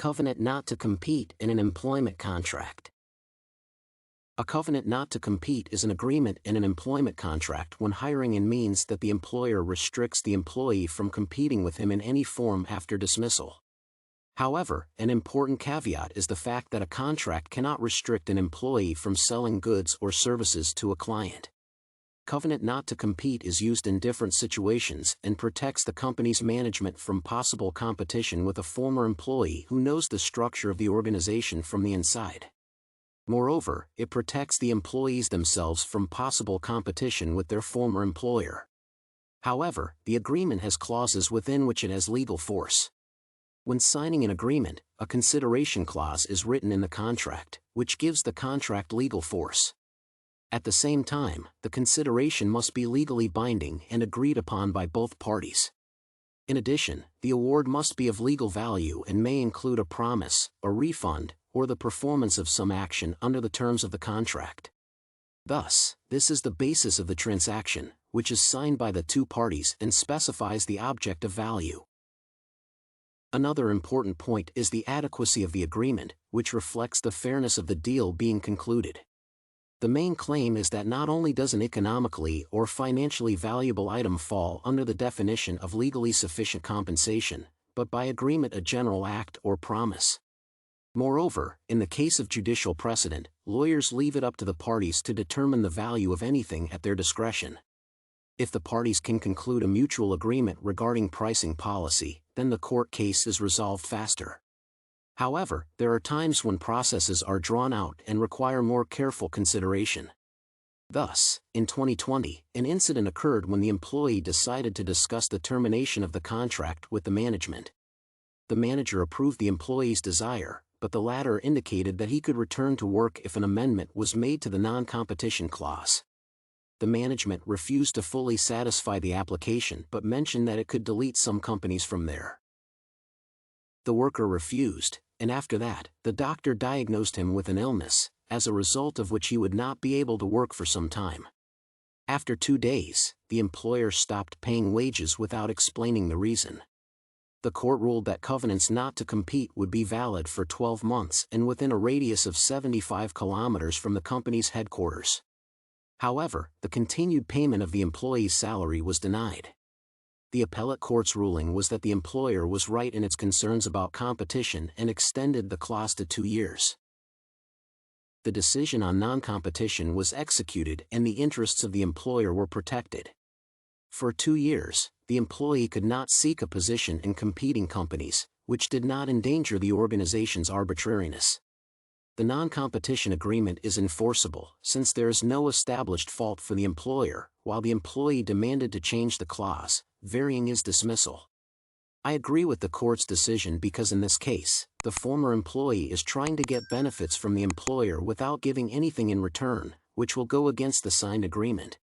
covenant not to compete in an employment contract. A covenant not to compete is an agreement in an employment contract when hiring and means that the employer restricts the employee from competing with him in any form after dismissal. However, an important caveat is the fact that a contract cannot restrict an employee from selling goods or services to a client. Covenant not to compete is used in different situations and protects the company's management from possible competition with a former employee who knows the structure of the organization from the inside. Moreover, it protects the employees themselves from possible competition with their former employer. However, the agreement has clauses within which it has legal force. When signing an agreement, a consideration clause is written in the contract, which gives the contract legal force. At the same time, the consideration must be legally binding and agreed upon by both parties. In addition, the award must be of legal value and may include a promise, a refund, or the performance of some action under the terms of the contract. Thus, this is the basis of the transaction, which is signed by the two parties and specifies the object of value. Another important point is the adequacy of the agreement, which reflects the fairness of the deal being concluded. The main claim is that not only does an economically or financially valuable item fall under the definition of legally sufficient compensation, but by agreement a general act or promise. Moreover, in the case of judicial precedent, lawyers leave it up to the parties to determine the value of anything at their discretion. If the parties can conclude a mutual agreement regarding pricing policy, then the court case is resolved faster. However, there are times when processes are drawn out and require more careful consideration. Thus, in 2020, an incident occurred when the employee decided to discuss the termination of the contract with the management. The manager approved the employee's desire, but the latter indicated that he could return to work if an amendment was made to the non-competition clause. The management refused to fully satisfy the application but mentioned that it could delete some companies from there. The worker refused, and after that, the doctor diagnosed him with an illness, as a result of which he would not be able to work for some time. After 2 days, the employer stopped paying wages without explaining the reason. The court ruled that covenants not to compete would be valid for 12 months and within a radius of 75 kilometers from the company's headquarters. However, the continued payment of the employee's salary was denied. The appellate court's ruling was that the employer was right in its concerns about competition and extended the clause to 2 years. The decision on non-competition was executed and the interests of the employer were protected. For 2 years, the employee could not seek a position in competing companies, which did not endanger the organization's arbitrariness. The non-competition agreement is enforceable since there is no established fault for the employer, while the employee demanded to change the clause, varying his dismissal. I agree with the court's decision because in this case, the former employee is trying to get benefits from the employer without giving anything in return, which will go against the signed agreement.